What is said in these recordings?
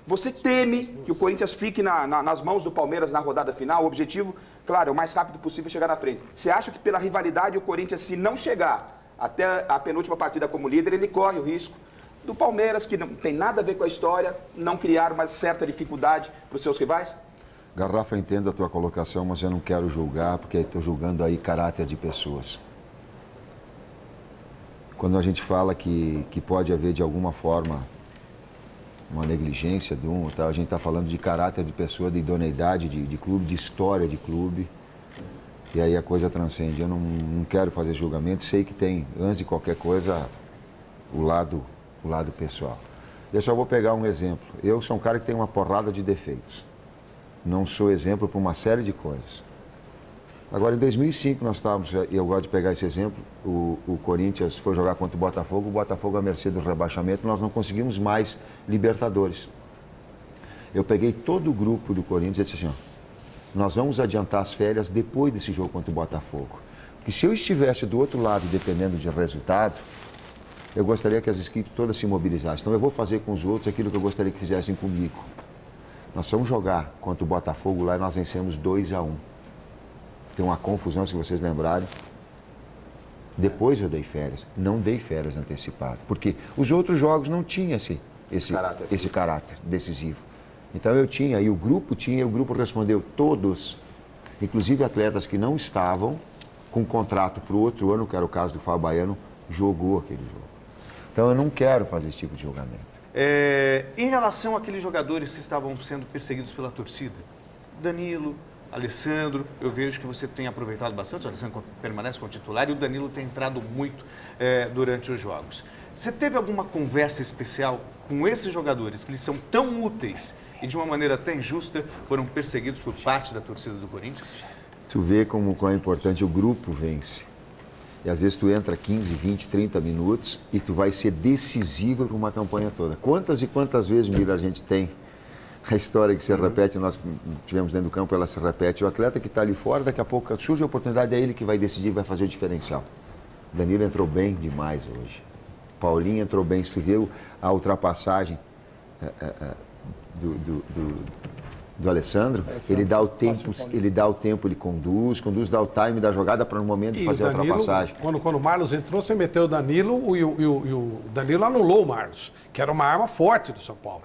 Você teme que o Corinthians fique nas mãos do Palmeiras na rodada final? O objetivo, claro, é o mais rápido possível chegar na frente. Você acha que pela rivalidade o Corinthians, se não chegar até a penúltima partida como líder, ele corre o risco do Palmeiras, que não tem nada a ver com a história, não criar uma certa dificuldade para os seus rivais? Garrafa, entendo a tua colocação, mas eu não quero julgar, porque estou julgando aí caráter de pessoas. Quando a gente fala que pode haver, de alguma forma, uma negligência de um, tá? A gente está falando de caráter de pessoa, de idoneidade de clube, de história de clube. E aí a coisa transcende. Eu não quero fazer julgamento, sei que tem, antes de qualquer coisa, o lado pessoal. Eu só vou pegar um exemplo. Eu sou um cara que tem uma porrada de defeitos. Não sou exemplo para uma série de coisas. Agora, em 2005, nós estávamos, e eu gosto de pegar esse exemplo, o Corinthians foi jogar contra o Botafogo à mercê do rebaixamento, nós não conseguimos mais Libertadores. Eu peguei todo o grupo do Corinthians e disse assim, ó, nós vamos adiantar as férias depois desse jogo contra o Botafogo. Porque se eu estivesse do outro lado, dependendo de resultado, eu gostaria que as equipes todas se mobilizassem. Então eu vou fazer com os outros aquilo que eu gostaria que fizessem comigo. Nós fomos jogar contra o Botafogo lá e nós vencemos 2-1. Tem uma confusão, se vocês lembrarem. Depois eu dei férias. Não dei férias antecipadas. Porque os outros jogos não tinham esse caráter decisivo. Então eu tinha, e o grupo tinha, e o grupo respondeu todos. Inclusive atletas que não estavam com contrato para o outro ano, que era o caso do Fábio Baiano, jogou aquele jogo. Então eu não quero fazer esse tipo de julgamento. Em relação àqueles jogadores que estavam sendo perseguidos pela torcida, Danilo, Alessandro, eu vejo que você tem aproveitado bastante, o Alessandro permanece como titular e o Danilo tem entrado muito durante os jogos. Você teve alguma conversa especial com esses jogadores, que eles são tão úteis e de uma maneira tão injusta foram perseguidos por parte da torcida do Corinthians? Tu vê como é importante, o grupo vence. E às vezes tu entra 15, 20, 30 minutos e tu vai ser decisivo para uma campanha toda. Quantas e quantas vezes, Mira, a gente tem a história que se repete, nós tivemos dentro do campo, ela se repete. O atleta que está ali fora, daqui a pouco surge a oportunidade, é ele que vai decidir, vai fazer o diferencial. Danilo entrou bem demais hoje. Paulinho entrou bem, se viu a ultrapassagem do Alessandro, ele dá o tempo, ele conduz, dá o time da jogada para no momento fazer a ultrapassagem. Quando o Marlos entrou, você meteu o Danilo e o Danilo anulou o Marlos, que era uma arma forte do São Paulo.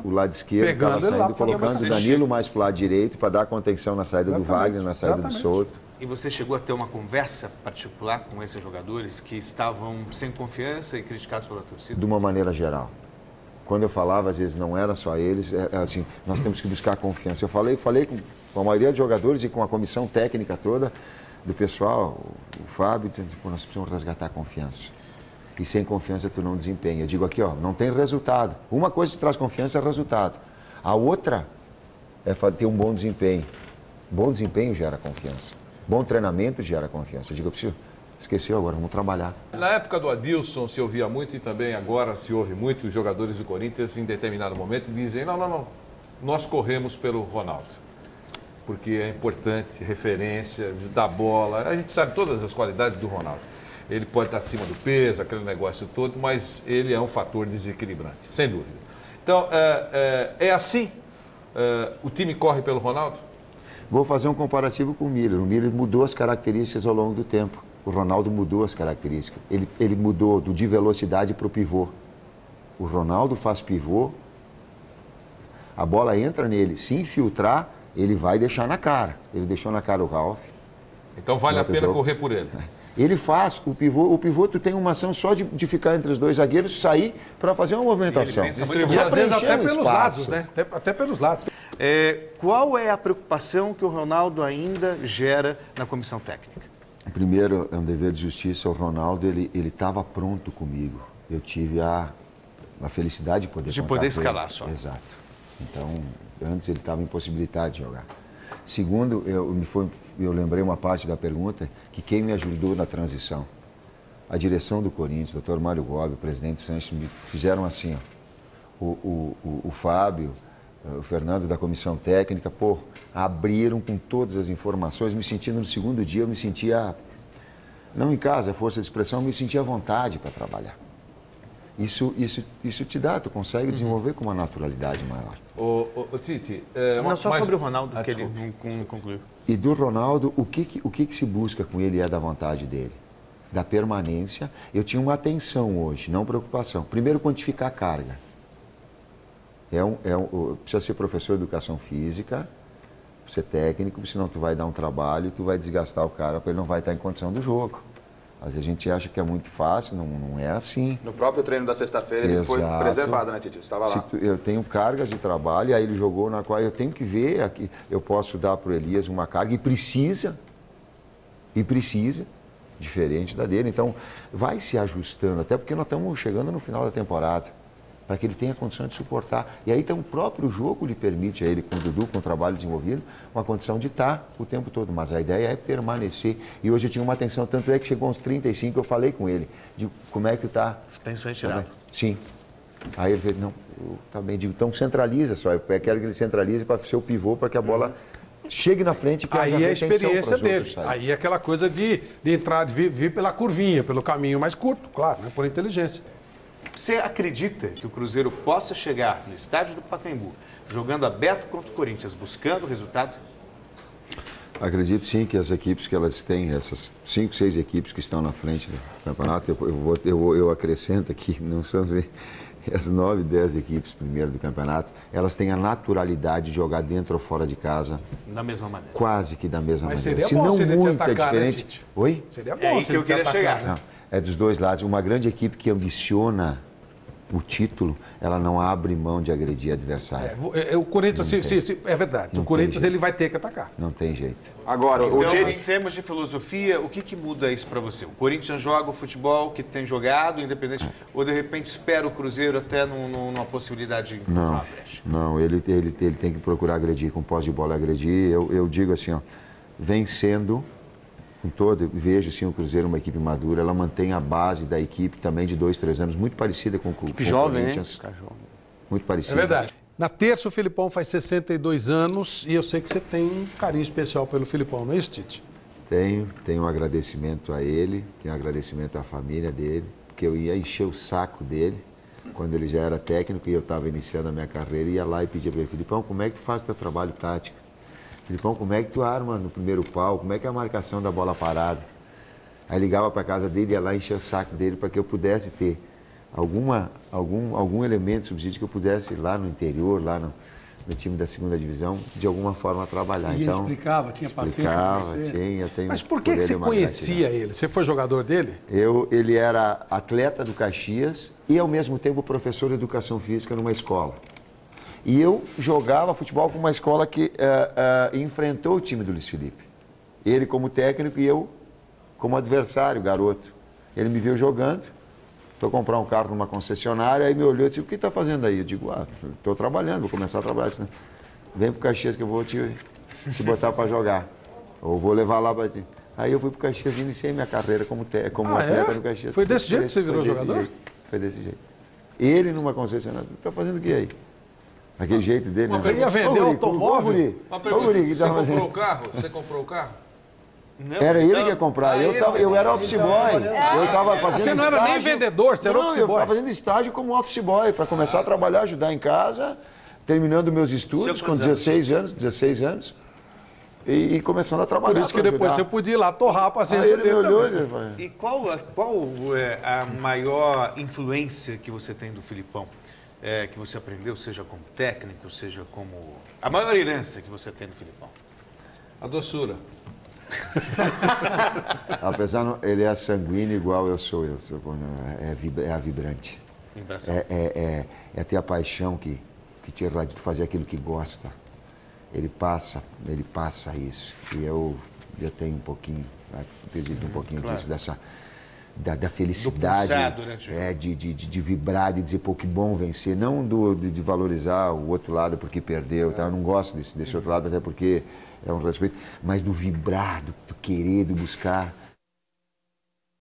O lado esquerdo estava saindo, colocando o Danilo mais para o lado direito para dar contenção na saída do Wagner, na saída do Souto. E você chegou a ter uma conversa particular com esses jogadores que estavam sem confiança e criticados pela torcida? De uma maneira geral. Quando eu falava, às vezes não era só eles, assim, nós temos que buscar confiança. Eu falei com a maioria dos jogadores e com a comissão técnica toda do pessoal, o Fábio, nós precisamos resgatar a confiança. E sem confiança tu não desempenha. Eu digo aqui, ó, não tem resultado. Uma coisa que traz confiança é resultado. A outra é ter um bom desempenho. Bom desempenho gera confiança. Bom treinamento gera confiança. Eu digo, eu preciso... Esqueceu agora, vamos trabalhar. Na época do Adilson se ouvia muito e também agora se ouve muito, os jogadores do Corinthians em determinado momento dizem, não, nós corremos pelo Ronaldo. Porque é importante, referência, dar bola, a gente sabe todas as qualidades do Ronaldo. Ele pode estar acima do peso, aquele negócio todo, mas ele é um fator desequilibrante, sem dúvida. Então, é assim? O time corre pelo Ronaldo? Vou fazer um comparativo com o Miller. O Miller mudou as características ao longo do tempo. O Ronaldo mudou as características. Ele mudou de velocidade para o pivô. O Ronaldo faz pivô, a bola entra nele, se infiltrar, ele vai deixar na cara. Ele deixou na cara o Ralf. Então vale a pena correr por ele. Ele faz o pivô tu tem uma ação só de ficar entre os dois zagueiros, sair para fazer uma movimentação. E às vezes até pelos lados, né? Até pelos lados. Qual é a preocupação que o Ronaldo ainda gera na comissão técnica? Primeiro, é um dever de justiça. O Ronaldo, ele estava pronto comigo. Eu tive a felicidade de poder escalar só. Exato. Então, antes ele estava impossibilitado de jogar. Segundo, eu lembrei uma parte da pergunta, que quem me ajudou na transição, a direção do Corinthians, o Dr. Mário Gobi, o presidente Sanches, me fizeram assim, ó, o Fábio, o Fernando da comissão técnica, abriram com todas as informações, me sentindo no segundo dia, eu me sentia, não em casa, a força de expressão, eu me sentia à vontade para trabalhar. Isso te dá, tu consegue desenvolver com uma naturalidade maior. O Tite... Não, só sobre o Ronaldo, que desculpa. ele não concluiu. E do Ronaldo, o que se busca com ele é da vontade dele, da permanência. Eu tinha uma atenção hoje, não preocupação. Primeiro, quantificar a carga. Precisa ser professor de educação física, ser técnico, senão tu vai dar um trabalho, tu vai desgastar o cara, porque ele não vai estar em condição do jogo. Às vezes a gente acha que é muito fácil, não é assim. No próprio treino da sexta-feira ele foi preservado, né, Tite? Você estava lá. Eu tenho cargas de trabalho, aí ele jogou na qual eu tenho que ver, aqui, eu posso dar para o Elias uma carga e precisa, diferente da dele. Então, vai se ajustando, até porque nós estamos chegando no final da temporada, para que ele tenha condição de suportar. E aí, então, o próprio jogo lhe permite a ele, com o Dudu, com o trabalho desenvolvido, uma condição de estar o tempo todo. Mas a ideia é permanecer. E hoje eu tinha uma atenção, tanto é que chegou aos 35, eu falei com ele, digo, como é que tu está? Você pensou em tirar? Sim. Aí ele fez, não, tá bem, digo, então centraliza só, eu quero que ele centralize para ser o pivô, para que a bola chegue na frente. Que aí é a experiência dele. Aí é aquela coisa de entrar, de vir pela curvinha, pelo caminho mais curto, claro, né, por inteligência. Você acredita que o Cruzeiro possa chegar no estádio do Pacaembu, jogando aberto contra o Corinthians, buscando o resultado? Acredito sim que as equipes que elas têm, essas 5, 6 equipes que estão na frente do campeonato, eu acrescento aqui, não são as 9, 10 equipes primeiro do campeonato, elas têm a naturalidade de jogar dentro ou fora de casa. Da mesma maneira. Quase que da mesma Mas maneira. seria bom se ele muito atacar, diferente. né, Tite? Oi? Seria bom É aí se que eu ele queria atacar, chegar. né? Não, é dos dois lados. Uma grande equipe que ambiciona o título, ela não abre mão de agredir adversário. O Corinthians, é verdade, Não o Corinthians tem ele vai ter que atacar. Não tem jeito. Agora, o Então, em Tite... termos de filosofia, o que muda isso para você? O Corinthians joga o futebol que tem jogado, independente, ou de repente espera o Cruzeiro até numa possibilidade de encontrar uma brecha? Não, ele tem que procurar agredir, com posse de bola agredir. Eu digo assim, ó, vencendo com todo, vejo sim o Cruzeiro uma equipe madura, ela mantém a base da equipe também de 2, 3 anos, muito parecida com o Corinthians. Muito parecida. É verdade. Na terça o Filipão faz 62 anos e eu sei que você tem um carinho especial pelo Filipão, não é isso, Tite? Tenho um agradecimento a ele, tenho um agradecimento à família dele, porque eu ia encher o saco dele quando ele já era técnico e eu estava iniciando a minha carreira, ia lá e pedia para ele, Filipão, como é que tu faz o teu trabalho tático? Filipão, como é que tu arma no primeiro pau? Como é que é a marcação da bola parada? Aí ligava para casa dele, ia lá encher o saco dele para que eu pudesse ter algum elemento, subsídio que eu pudesse ir lá no interior, lá no time da segunda divisão, de alguma forma trabalhar. E então, ele explicava, tinha paciência com você? Sim, eu tenho. Mas por que você conhecia ele? Você foi jogador dele? Ele era atleta do Caxias e, ao mesmo tempo, professor de educação física numa escola. E eu jogava futebol com uma escola que enfrentou o time do Luiz Felipe. Ele como técnico e eu como adversário, garoto. Ele me viu jogando, foi comprar um carro numa concessionária, aí me olhou e disse, o que está fazendo aí? Eu digo, estou trabalhando, vou começar a trabalhar. Disse, vem para o Caxias que eu vou te botar para jogar. Ou vou levar lá para ti. Aí eu fui para o Caxias e iniciei minha carreira como atleta no Caxias. Foi desse jeito que você virou jogador? Foi desse jeito. Ele numa concessionária, está fazendo o que aí? Aquele jeito dele. Mas você ia vender automóvel? Uma pergunta, você comprou o carro? Você comprou o carro? Não, era ele que ia comprar. Eu era office boy. Eu estava fazendo Você não era nem vendedor, você era office boy. Eu estava fazendo estágio como office boy para começar a trabalhar, ajudar em casa, terminando meus estudos com 16 anos. E começando a trabalhar. Por isso que depois você podia ir lá torrar a paciência dele também. E qual é a maior influência que você tem do Filipão? Que você aprendeu, seja como técnico, seja como... A maior herança que você tem do Filipão? A doçura. Apesar, ele é sanguíneo igual eu sou. É a vibrante. É ter a paixão que te irradia de fazer aquilo que gosta. Ele passa isso. E eu tenho um pouquinho, acredito um pouquinho disso, da felicidade, de vibrar, de dizer, pô, que bom vencer, não de valorizar o outro lado porque perdeu, tá? Eu não gosto desse outro lado, até porque é um respeito, mas do vibrar, do querer, do buscar.